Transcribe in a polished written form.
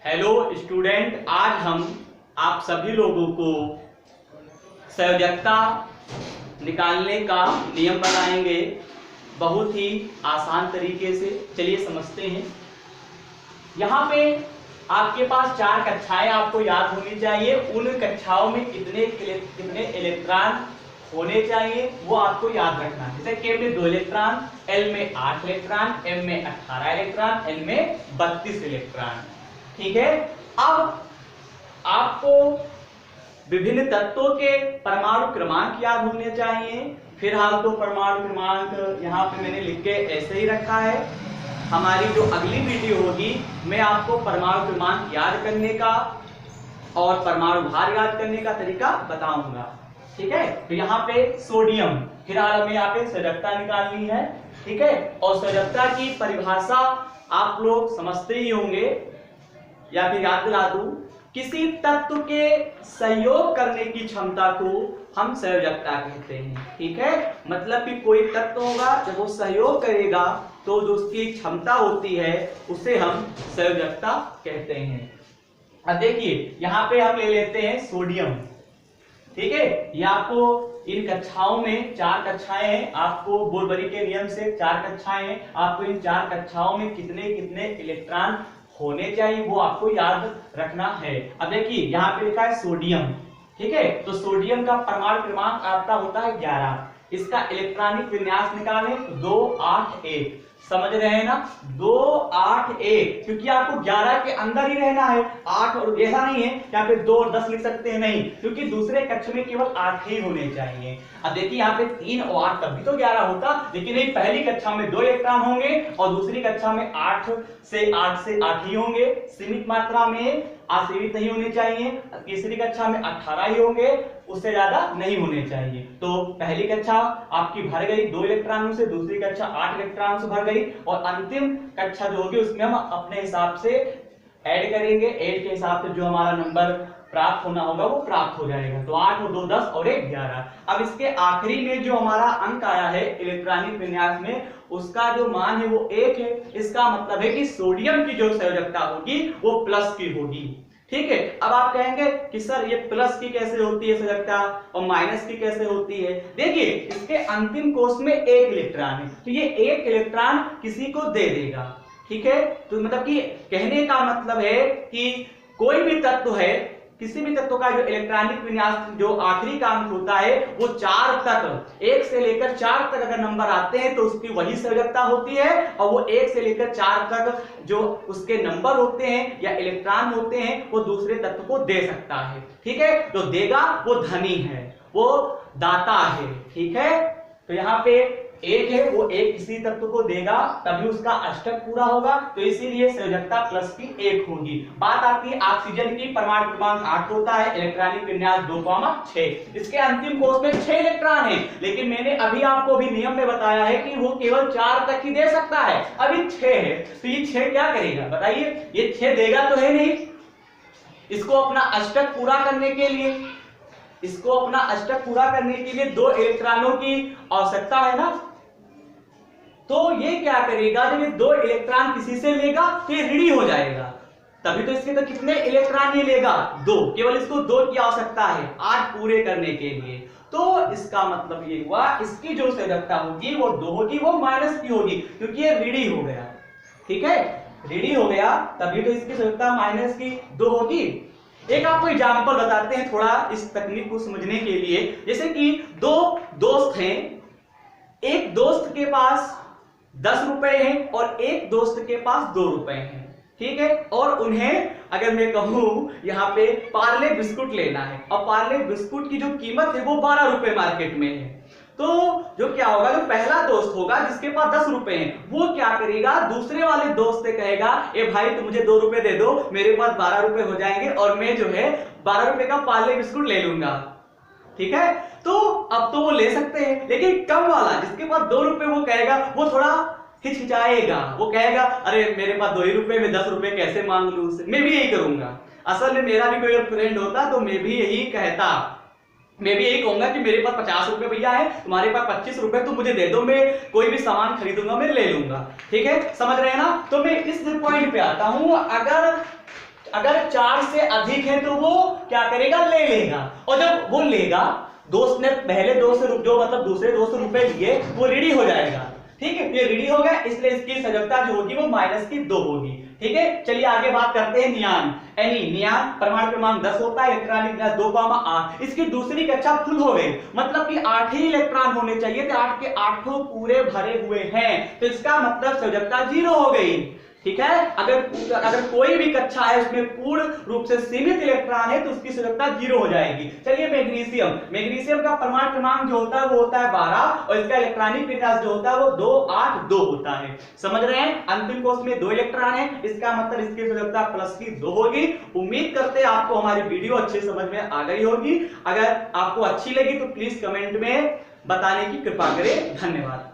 Hello student, आज हम आप सभी लोगों को संयोजकता निकालने का नियम बताएंगे बहुत ही आसान तरीके से। चलिए समझते हैं। यहाँ पे आपके पास 4 कक्षाएं आपको याद होनी चाहिए। उन कक्षाओं में कितने इलेक्ट्रॉन होने चाहिए वो आपको याद रखना है। जैसे के में 2 इलेक्ट्रॉन, एल में 8 इलेक्ट्रॉन, एम में 18 इलेक्ट्रॉन, एन में 32 इलेक्ट्रॉन। ठीक है। अब आपको विभिन्न तत्वों के परमाणु क्रमांक याद होने चाहिए। फिलहाल तो परमाणु क्रमांक यहाँ पे मैंने लिख के ऐसे ही रखा है। हमारी जो अगली वीडियो होगी मैं आपको परमाणु क्रमांक याद करने का और परमाणु भार याद करने का तरीका बताऊंगा। ठीक है। तो यहाँ पे सोडियम, फिलहाल हमें यहाँ पे संयोजकता निकालनी है। ठीक है। और संयोजकता की परिभाषा आप लोग समझते ही होंगे, या फिर याद दिला दूं, किसी तत्व के सहयोग करने की क्षमता को हम संयोजकता कहते हैं। ठीक है। मतलब कि कोई तत्व होगा, जब वो सहयोग करेगा तो जो उसकी क्षमता होती है उसे हम संयोजकता कहते हैं। अब देखिए यहाँ पे हम ले लेते हैं सोडियम। ठीक है। ये आपको इन कक्षाओं में 4 कक्षाएं हैं। आपको बोरबरी के नियम से 4 कक्षाएं हैं। आपको इन 4 कक्षाओं में कितने कितने इलेक्ट्रॉन होने चाहिए वो आपको याद रखना है। अब देखिए यहाँ पे लिखा है सोडियम। ठीक है। तो सोडियम का परमाणु क्रमांक आपका होता है 11। इसका इलेक्ट्रॉनिक विन्यास निकालें तो 2 8 1। समझ रहे हैं ना, 2 8 1, क्योंकि आपको 11 के अंदर ही रहना है। 8 और ऐसा नहीं है यहाँ पे 2 और 10 लिख सकते हैं, नहीं, क्योंकि दूसरे कक्ष में केवल 8 ही होने चाहिए। अब देखिए यहाँ पे 3 और 8 तब भी तो 11 होता, लेकिन नहीं, पहली कक्षा में 2 इलेक्ट्रॉन होंगे और दूसरी कक्षा में 8 से 8 ही होंगे। सीमित मात्रा में, असीमित नहीं होने चाहिए। तीसरी कक्षा में 18 ही होंगे, उससे ज्यादा नहीं होने चाहिए। तो पहली कक्षा आपकी भर गई 2 इलेक्ट्रॉनों से, दूसरी कक्षा 8 इलेक्ट्रॉनों से भर गई, और अंतिम कक्षा जो होगी उसमें हम अपने हिसाब से ऐड करेंगे। ऐड के हिसाब से जो हमारा नंबर प्राप्त होना होगा वो प्राप्त हो जाएगा। तो 8 और 2 10 और 1 11। अब इसके आखिरी में जो हमारा अंक आया है इलेक्ट्रॉनिक विन्यास में, उसका जो मान है वो 1 है। इसका मतलब है कि सोडियम की जो संयोजकता होगी वो प्लस की होगी। ठीक है। अब आप कहेंगे कि सर ये प्लस की कैसे होती है संयोजकता और माइनस की कैसे होती है। देखिए इसके अंतिम कोष में 1 इलेक्ट्रॉन है, तो ये 1 इलेक्ट्रॉन किसी को दे देगा। ठीक है। तो मतलब कि कहने का मतलब है कि कोई भी तत्व है, किसी भी तत्व का जो इलेक्ट्रॉनिक विन्यास जो आखिरी का अंक होता है वो 4 तक, 1 से लेकर 4 तक अगर नंबर आते हैं तो उसकी वही संयोजकता होती है। और वो 1 से लेकर 4 तक जो उसके नंबर होते हैं या इलेक्ट्रॉन होते हैं वो दूसरे तत्व को दे सकता है। ठीक है। तो देगा वो धनी है, वो दाता है। ठीक है। तो यहाँ पे 1 है, वो 1 किसी तत्व को देगा तभी उसका अष्टक पूरा होगा, तो इसीलिए संयोजकता प्लस की 1 होगी। बात आती है ऑक्सीजन की, परमाणु क्रमांक 8 होता है, इलेक्ट्रॉनिक विन्यास 2, 6। इसके अंतिम कोष में 6 इलेक्ट्रॉन है, लेकिन मैंने अभी आपको भी नियम में बताया है कि वो केवल 4 तक ही दे सकता है। अभी 6 है, तो ये 6 क्या करेगा बताइए। ये 6 देगा तो है नहीं, इसको अपना अष्टक पूरा करने के लिए, इसको अपना अष्टक पूरा करने के लिए 2 इलेक्ट्रॉनों की आवश्यकता है ना। तो ये क्या करेगा, जब ये 2 इलेक्ट्रॉन किसी से लेगा तो ये ऋणी हो जाएगा, तभी तो इसके तो कितने इलेक्ट्रॉन ये लेगा, 2, केवल इसको 2 की आवश्यकता है 8 पूरे करने के लिए। तो इसका मतलब ये हुआ इसकी जो संयोजकता होगी वो 2 होगी, वो माइनस की होगी, क्योंकि ये ऋणी हो गया। ठीक है। ऋणी हो गया तभी तो इसकी संयोजकता माइनस की 2 होगी। एक आपको एग्जांपल बताते हैं थोड़ा इस तकनीक को समझने के लिए। जैसे कि 2 दोस्त हैं, एक दोस्त के पास 10 रुपए हैं और एक दोस्त के पास 2 रुपए हैं। ठीक है। और उन्हें अगर मैं कहूं यहाँ पे पार्ले बिस्कुट लेना है, और पार्ले बिस्कुट की जो कीमत है वो 12 रुपए मार्केट में है, तो जो क्या होगा, जो पहला दोस्त होगा जिसके पास 10 रुपए हैं वो क्या करेगा, दूसरे वाले दोस्त से कहेगा, ए भाई तुम मुझे 2 रुपए दे दो, मेरे पास 12 रुपए हो जाएंगे और मैं जो है 12 रुपए का पार्ले बिस्कुट ले लूंगा। ठीक है। तो अब तो वो ले सकते हैं, लेकिन कम वाला जिसके पास 2 रुपए वो कहेगा, वो थोड़ा हिचकिचाएगा, वो कहेगा अरे मेरे पास 2 ही रुपए में 10 रुपए कैसे मांग लूं उससे। मैं भी यही करूंगा। असल में मेरा भी कोई फ्रेंड होता तो मैं भी यही कहता, मैं भी यही कहूंगा कि मेरे पास 50 रुपए भैया है, तुम्हारे पास 25 रुपए, तुम मुझे दे दो, मैं कोई भी सामान खरीदूंगा, मैं ले लूंगा। ठीक है। समझ रहे हैं ना। तो मैं इस पॉइंट पे आता हूं, अगर 4 से अधिक है तो वो क्या करेगा, ले लेगा। और जब वो लेगा, दोस्त ने पहले 2 से जो मतलब दूसरे 200 रुपए लिए, वो रेडी हो जाएगा। ठीक है, ये रेडी हो गया, इसलिए इसकी सजगता जो होगी वो -2 होगी। ठीक है, चलिए आगे बात करते हैं नियान। नियान परमाणु क्रमांक 10 होता है, इलेक्ट्रॉनिक गैस 2,8। इसकी दूसरी कक्षा फुल हो गई, मतलब कि 8 ही इलेक्ट्रॉन होने चाहिए थे, 8 के 8 पूरे भरे हुए हैं, तो इसका मतलब सजगता 0 हो गई। ठीक है, अगर कोई भी कक्षा है उसमें पूर्ण रूप से सीमित इलेक्ट्रॉन है तो उसकी सजगता 0 हो जाएगी। चलिए मैग्नीशियम का परमाणु क्रमांक जो होता है वो होता है 12 और इसका इलेक्ट्रॉनिक विन्यास जो होता है वो 282 होता है। समझ रहे हैं, अंतिम कोश में 2 इलेक्ट्रॉन है, इसका मतलब इसकी सजगता +2 होगी। उम्मीद करते हैं आपको हमारी वीडियो अच्छे समझ में आ गई होगी। अगर आपको अच्छी लगी तो प्लीज कमेंट में बताने की कृपा करें। धन्यवाद।